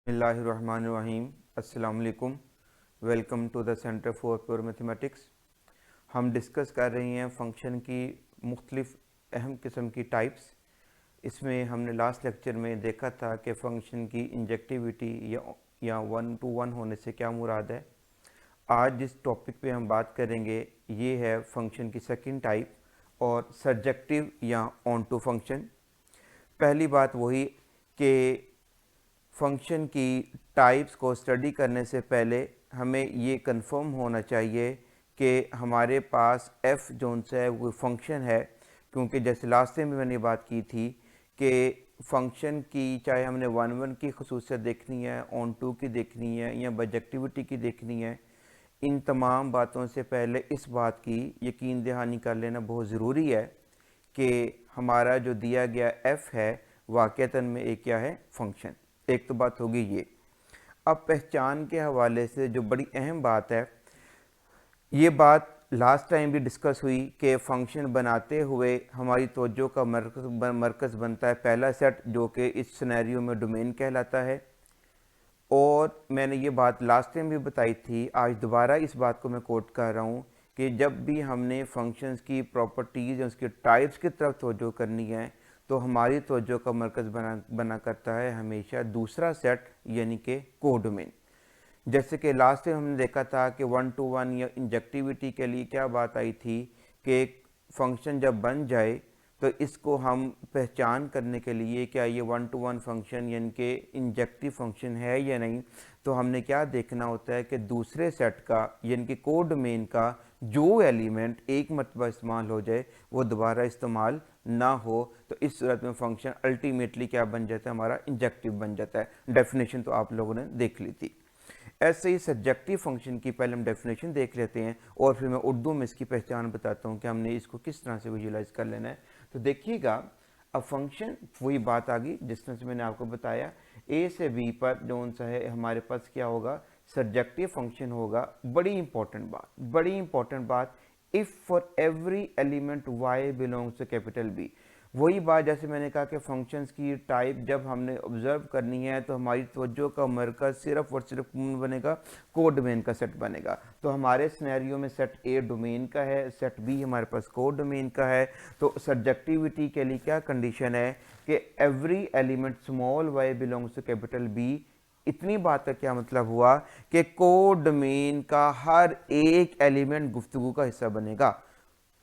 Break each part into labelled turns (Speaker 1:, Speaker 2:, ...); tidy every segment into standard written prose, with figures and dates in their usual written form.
Speaker 1: बिस्मिल्लाहिर्रहमानिर्रहीम। अस्सलाम वालेकुम। Welcome to the centre for pure mathematics. हम डिस्कस कर रहे हैं फंक्शन की मुख्तलिफ अहम किस्म की टाइप्स। इसमें हमने लास्ट लेक्चर में देखा था कि फ़ंक्शन की इंजेक्टिविटी या 1 to 1 होने से क्या मुराद है। आज जिस टॉपिक पे हम बात करेंगे ये है फंक्शन की सेकंड टाइप और सर्जेक्टिव या ऑन टू फंक्शन। पहली बात वही कि फंक्शन की टाइप्स को स्टडी करने से पहले हमें ये कंफर्म होना चाहिए कि हमारे पास f जोन सा है वो फंक्शन है, क्योंकि जैसे लास्ट टाइम भी मैंने बात की थी कि फंक्शन की चाहे हमने 1 1 की खसूसियत देखनी है, ऑन टू की देखनी है या बजेक्टिविटी की देखनी है, इन तमाम बातों से पहले इस बात की यकीन दहानी कर लेना बहुत ज़रूरी है कि हमारा जो दिया गया f है वाक़तन में एक क्या है, फंक्शन। एक तो बात होगी ये। अब पहचान के हवाले से जो बड़ी अहम बात है, ये बात लास्ट टाइम भी डिस्कस हुई कि फ़ंक्शन बनाते हुए हमारी तवज्जो का मरकज़ बनता है पहला सेट, जो कि इस सिनेरियो में डोमेन कहलाता है। और मैंने ये बात लास्ट टाइम भी बताई थी, आज दोबारा इस बात को मैं कोट कर रहा हूँ कि जब भी हमने फंक्शंस की प्रॉपर्टीज़ या उसके टाइप्स की तरफ तवज्जो करनी है तो हमारी तवज्जो का मरकज़ बना करता है हमेशा दूसरा सेट, यानी कि कोडोमेन। जैसे कि लास्ट टाइम हमने देखा था कि 1 to 1 या इंजेक्टिविटी के लिए क्या बात आई थी कि एक फंक्शन जब बन जाए तो इसको हम पहचान करने के लिए क्या ये 1 to 1 फंक्शन यानी कि इंजेक्टिव फंक्शन है या नहीं, तो हमने क्या देखना होता है कि दूसरे सेट का यानी कि कोडोमेन का जो एलिमेंट एक मरतबा इस्तेमाल हो जाए वो दोबारा इस्तेमाल ना हो। तो इस सूरत में फंक्शन अल्टीमेटली क्या बन जाता है, हमारा इंजेक्टिव बन जाता है। डेफिनेशन तो आप लोगों ने देख ली थी। ऐसे ही सब्जेक्टिव फंक्शन की पहले हम डेफिनेशन देख लेते हैं और फिर मैं उर्दू में इसकी पहचान बताता हूँ कि हमने इसको किस तरह से विजुलाइज कर लेना है। तो देखिएगा, अब फंक्शन वही बात आ गई जिस तरह से मैंने आपको बताया, ए से बी पर जो सा है हमारे पास क्या होगा, सब्जेक्टिव फंक्शन होगा। बड़ी इंपॉर्टेंट बात, if for every element Y belongs to capital B. वही बात जैसे मैंने कहा कि फंक्शंस की टाइप जब हमने ऑब्जर्व करनी है तो हमारी तवज्जो का मरकज़ सिर्फ और सिर्फ बनेगा, कोडोमेन का सेट बनेगा। तो हमारे सिनेरियो में सेट ए डोमेन का है, सेट बी हमारे पास कोडोमेन का है। तो सब्जेक्टिविटी के लिए क्या कंडीशन है कि every element small Y belongs to capital B. इतनी बात का क्या मतलब हुआ कि कोडोमेन का हर एक एलिमेंट गुफ्तगू का हिस्सा बनेगा।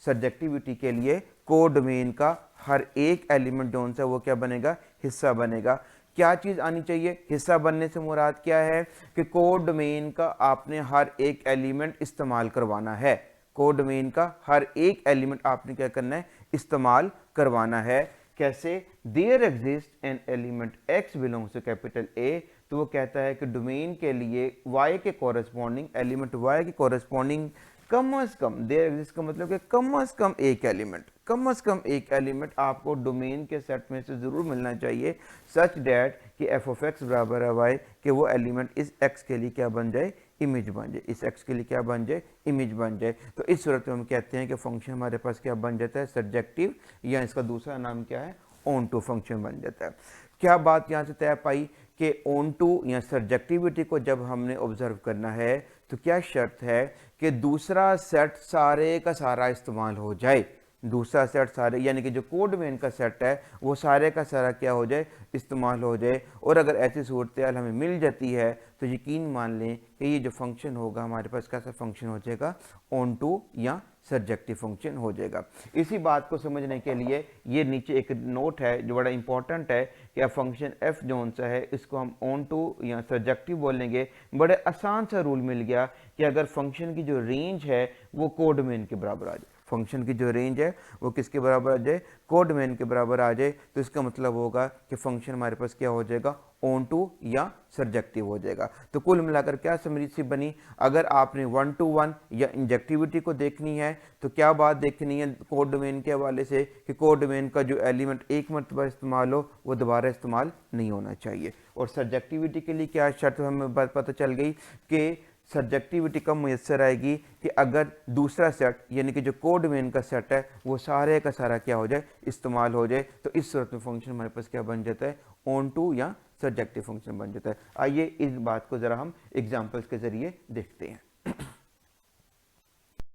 Speaker 1: सब्जेक्टिविटी के लिए कोडोमेन का हर एक एलिमेंट जो है वो क्या बनेगा, हिस्सा बनेगा। क्या चीज़ आनी चाहिए, हिस्सा बनने से मुराद क्या है कि कोडोमेन का आपने हर एक एलिमेंट इस्तेमाल करवाना है। कोडोमेन का हर एक एलिमेंट आपने क्या करना है, इस्तेमाल करवाना है। कैसे, there exist an element X belongs to capital A. तो वो कहता है कि डोमेन के लिए वाई के कॉरेस्पॉन्डिंग एलिमेंट, वाई के कॉरेस्पॉन्डिंग कम अज़ कम, देयर एग्जिस्ट का मतलब कि कम अज़ कम एक एलिमेंट, कम अज़ कम एक एलिमेंट आपको डोमेन के सेट में से ज़रूर मिलना चाहिए, सच डैट कि एफ ऑफ एक्स बराबर है वाई, कि वो एलिमेंट इस एक्स के लिए क्या बन जाए, इमेज बन जाए, इस एक्स के लिए क्या बन जाए, इमेज बन जाए। तो इस सूरत में हम कहते हैं कि फंक्शन हमारे पास क्या बन जाता है, सब्जेक्टिव, या इसका दूसरा नाम क्या है, ऑन टू फंक्शन बन जाता है। क्या बात यहाँ से तय पाई कि ऑन टू या सब्जेक्टिविटी को जब हमने ऑब्जर्व करना है तो क्या शर्त है कि दूसरा सेट सारे का सारा इस्तेमाल हो जाए। दूसरा सेट सारे यानी कि जो कोडोमेन का सेट है वो सारे का सारा क्या हो जाए, इस्तेमाल हो जाए। और अगर ऐसी सूरत हाल हमें मिल जाती है तो यकीन मान लें कि ये जो फंक्शन होगा हमारे पास कैसा फंक्शन हो जाएगा, ऑन टू या सब्जेक्टिव फंक्शन हो जाएगा। इसी बात को समझने के लिए ये नीचे एक नोट है जो बड़ा इंपॉर्टेंट है कि फंक्शन एफ जोन सा है इसको हम ऑन टू या सब्जेक्टिव बोलेंगे। बड़े आसान सा रूल मिल गया कि अगर फंक्शन की जो रेंज है वो कोडोमेन के बराबर आ जाए, फंक्शन की जो रेंज है वो किसके बराबर आ जाए, कोडोमेन के बराबर आ जाए, तो इसका मतलब होगा कि फंक्शन हमारे पास क्या हो जाएगा, ऑन टू या सब्जेक्टिव हो जाएगा। तो कुल मिलाकर क्या समरी सी बनी, अगर आपने 1 to 1 या इंजेक्टिविटी को देखनी है तो क्या बात देखनी है कोडोमेन के हवाले से कि कोडोमेन का जो एलिमेंट एक मरतबा इस्तेमाल हो वो दोबारा इस्तेमाल नहीं होना चाहिए। और सब्जेक्टिविटी के लिए क्या शर्त हमें बात पता चल गई कि सब्जेक्टिविटी कब मैसर आएगी कि अगर दूसरा सेट यानी कि जो कोडोमेन का सेट है वो सारे का सारा क्या हो जाए, इस्तेमाल हो जाए। तो इस सूरत में फंक्शन हमारे पास क्या बन जाता है, ऑन टू या सब्जेक्टिव फंक्शन बन जाता है। आइए इस बात को ज़रा हम एग्जाम्पल्स के ज़रिए देखते हैं।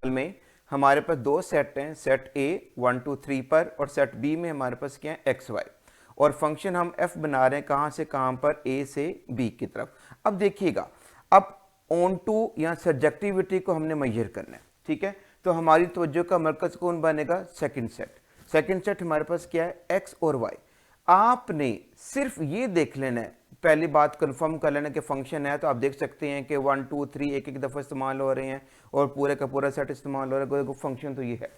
Speaker 1: में हमारे पास दो सेट हैं, सेट ए 1 2 3 पर और सेट बी में हमारे पास क्या है एक्स वाई, और फंक्शन हम एफ बना रहे हैं कहाँ से कहाँ पर, ए से बी की तरफ। अब देखिएगा, अब ऑन टू या सब्जेक्टिविटी को हमने मेजर करना है, ठीक है। तो हमारी तवज्जो का मरकज कौन बनेगा, सेकंड सेट। सेकंड सेट हमारे पास क्या है, एक्स और वाई। आपने सिर्फ ये देख लेना है, पहली बात कंफर्म कर लेना कि फंक्शन है, तो आप देख सकते हैं कि 1 2 3 एक एक दफ़ा इस्तेमाल हो रहे हैं और पूरे का पूरा सेट इस्तेमाल हो रहा है, फंक्शन तो ये है।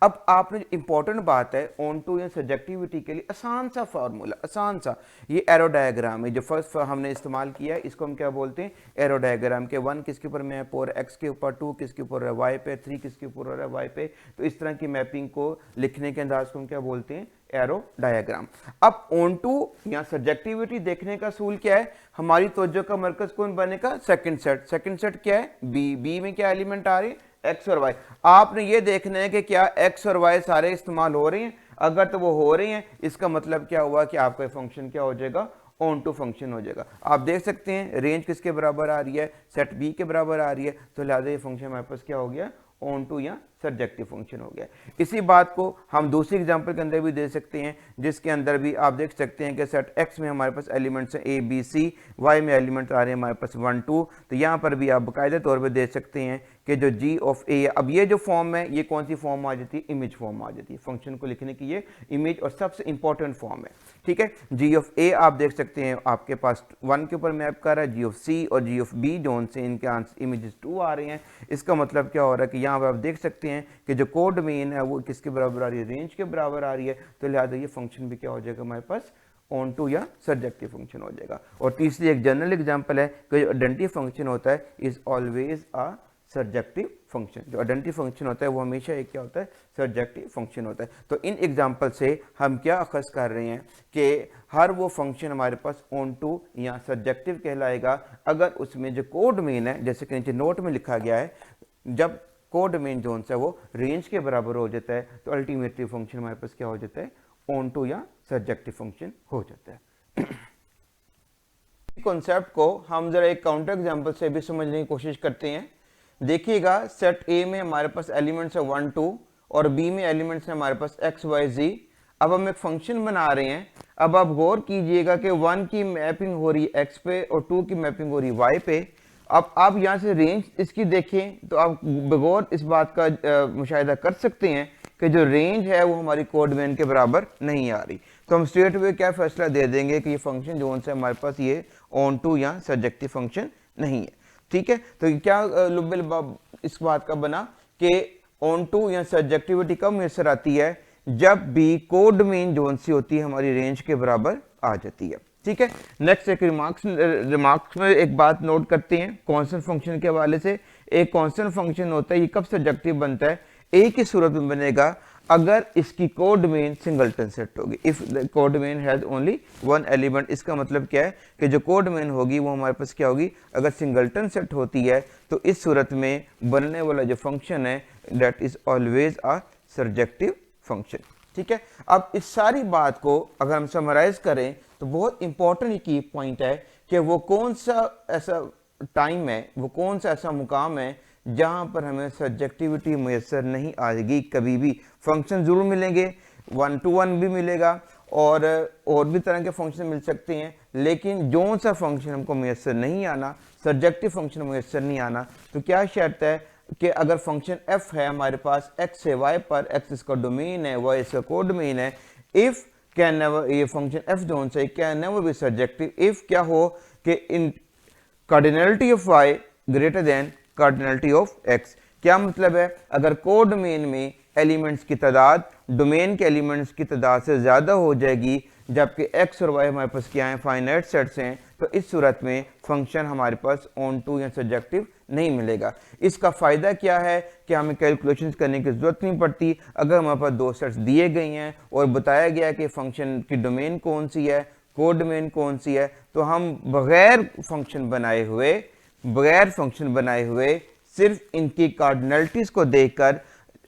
Speaker 1: अब आपने इंपॉर्टेंट बात है ऑन टू या सब्जेक्टिविटी के लिए आसान सा फार्मूला, आसान सा, ये एरो डायग्राम है जो फर्स्ट हमने इस्तेमाल किया है, इसको हम क्या बोलते हैं, एरो डायग्राम के 1 किसके ऊपर मैप हो रहा है, एक्स के ऊपर, 2 किसके ऊपर है, वाई पे, 3 किसके ऊपर हो रहा है, वाई पे। तो इस तरह की मैपिंग को लिखने के अंदाज को हम क्या बोलते हैं, एरो डायग्राम। अब ऑन टू या सब्जेक्टिविटी देखने का असूल क्या है, हमारी तवज्जो का मरकज कौन बनेगा, सेकंड सेट। सेकंड सेट क्या है, बी। बी में क्या एलिमेंट आ रहे हैं, एक्स और वाई। आपने ये देखना है कि क्या एक्स और वाई सारे इस्तेमाल हो रहे हैं, अगर तो वो हो रहे हैं इसका मतलब क्या हुआ कि आपका फंक्शन क्या हो जाएगा, ऑन टू फंक्शन हो जाएगा। आप देख सकते हैं रेंज किसके बराबर आ रही है, सेट बी के बराबर आ रही है, तो लिहाजा ये फंक्शन हमारे पास क्या हो गया, ऑन टू या सब्जेक्टिव फंक्शन हो गया। इसी बात को हम दूसरी एग्जांपल के अंदर भी दे सकते हैं, जिसके अंदर भी आप देख सकते हैं कि सेट एक्स में हमारे पास एलिमेंट्स हैं ए बी सी, वाई में एलिमेंट्स आ रहे हैं हमारे पास 1 2। तो यहाँ पर भी आप बाकायदा तौर पर दे सकते हैं कि जो जी ऑफ ए, अब ये जो फॉर्म है ये कौन सी फॉर्म आ जाती है, इमेज फॉर्म आ जाती है। फंक्शन को लिखने की ये इमेज और सबसे इंपॉर्टेंट फॉर्म है, ठीक है। जी ऑफ ए आप देख सकते हैं आपके पास 1 के ऊपर मैप कर रहा है, जी ऑफ सी और जी ऑफ बी जोन से इनके आंसर इमेजेस 2 आ रहे हैं। इसका मतलब क्या हो रहा है कि यहाँ पर आप देख सकते हैं कि जो कोड मेन है वो किसके बराबर आ रही है, रेंज के बराबर आ रही है। तो लिहाजा ये फंक्शन भी क्या हो जाएगा हमारे पास, ऑन टू या सब्जेक्टिव फंक्शन हो जाएगा। और तीसरी एक जनरल एग्जांपल है कि जो आइडेंटिटी फंक्शन होता है is always a subjective function. जो आइडेंटिटी फंक्शन होता है वो हमेशा एक क्या होता है, सब्जेक्टिव फंक्शन होता है। तो इन एग्जांपल से हम क्या अखज़ कर रहे हैं कि हर वो फंक्शन हमारे पास ऑन टू या सब्जेक्टिव कहलाएगा अगर उसमें जो कोड मेन है, जैसे कि नीचे नोट में लिखा गया है, जब कोड मेन जोन से वो रेंज के बराबर हो जाता है तो अल्टीमेटली फंक्शन हमारे पास क्या हो जाता है, ऑन टू या सब्जेक्टिव फंक्शन हो जाता है। कॉन्सेप्ट को हम जरा एक काउंटर एग्जांपल से भी समझने की कोशिश करते हैं। देखिएगा सेट ए में हमारे पास एलिमेंट्स है 1 2 और बी में एलिमेंट्स है हमारे पास एक्स वाई जी। अब हम एक फंक्शन बना रहे हैं। अब आप गौर कीजिएगा कि 1 की मैपिंग हो रही है एक्स पे और 2 की मैपिंग हो रही है वाई पे। अब आप यहाँ से रेंज इसकी देखें तो आप बगौर इस बात का मुशाहिदा कर सकते हैं कि जो रेंज है वो हमारी कोड मेन के बराबर नहीं आ रही। तो हम स्ट्रेट वे क्या फैसला दे देंगे कि ये फंक्शन जो है हमारे पास ये ऑन टू या सब्जेक्टिव फंक्शन नहीं है, ठीक है। तो क्या लुब्बल इस बात का बना कि ऑन टू या सब्जेक्टिविटी कब मैसर आती है, जब भी कोड मेन जोन सी होती है हमारी रेंज के बराबर आ जाती है, ठीक है। नेक्स्ट एक रिमार्क्स में एक बात नोट करते हैं कांस्टेंट फंक्शन के हवाले से। एक कांस्टेंट फंक्शन होता है ये कब सब्जेक्टिव बनता है, एक ही सूरत में बनेगा अगर इसकी कोड मेन सिंगलटन सेट होगी। If the code main has only 1 element, इसका मतलब क्या है कि जो कोड मेन होगी वो हमारे पास क्या होगी, अगर सिंगलटन सेट होती है तो इस सूरत में बनने वाला जो फंक्शन है that is always a subjective function, ठीक है। अब इस सारी बात को अगर हम समराइज करें तो बहुत इंपॉर्टेंट की पॉइंट है कि वो कौन सा ऐसा टाइम है, वो कौन सा ऐसा मुकाम है जहां पर हमें सब्जेक्टिविटी मुयसर नहीं आएगी। कभी भी फंक्शन जरूर मिलेंगे, 1 to 1 भी मिलेगा और भी तरह के फंक्शन मिल सकते हैं, लेकिन जो सा फंक्शन हमको मुयसर नहीं आना, सब्जेक्टिव फंक्शन मुयसर नहीं आना, तो क्या शर्त है कि अगर फंक्शन f है हमारे पास x से y पर, x इसका डोमेन है, y इसका कोड डोमेन है, इफ कैन नेवर, ये फंक्शन f जोन से can never be subjective if क्या हो कि in cardinality of y greater than cardinality of x। क्या मतलब है, अगर कोड डोमेन में एलिमेंट्स की तादाद डोमेन के एलिमेंट्स की तादाद से ज़्यादा हो जाएगी, जबकि x और y हमारे पास क्या है, फाइनाइट सेट्स हैं, तो इस सूरत में फंक्शन हमारे पास ऑन टू या सब्जेक्टिव नहीं मिलेगा। इसका फ़ायदा क्या है कि हमें कैलकुलेशंस करने की ज़रूरत नहीं पड़ती। अगर हमारे पास 2 सेट्स दिए गए हैं और बताया गया है कि फंक्शन की डोमेन कौन सी है, कोड डोमेन कौन सी है, तो हम बग़ैर फंक्शन बनाए हुए सिर्फ इनकी कार्डिनलिटीज़ को देखकर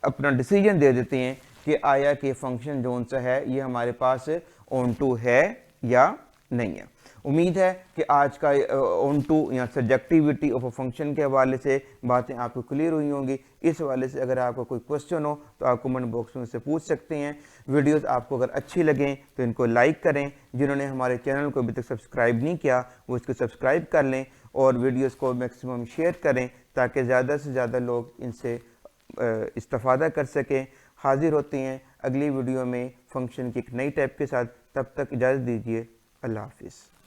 Speaker 1: अपना डिसीजन दे देते हैं कि आया कि फंक्शन जोन सा है ये हमारे पास ऑन टू है या नहीं है। उम्मीद है कि आज का ऑन टू या सब्जेक्टिविटी ऑफ अ फंक्शन के हवाले से बातें आपको क्लियर हुई होंगी। इस हवाले से अगर आपको कोई क्वेश्चन हो तो आप कमेंट बॉक्स में से पूछ सकते हैं। वीडियोस आपको अगर अच्छी लगें तो इनको लाइक करें। जिन्होंने हमारे चैनल को अभी तक सब्सक्राइब नहीं किया वो इसको सब्सक्राइब कर लें और वीडियोस को मैक्सिमम शेयर करें ताकि ज़्यादा से ज़्यादा लोग इनसे इस्तेफादा कर सकें। हाजिर होते हैं अगली वीडियो में फंक्शन की एक नई टाइप के साथ। तब तक इजाज़त दीजिए। अल्लाह हाफिज़।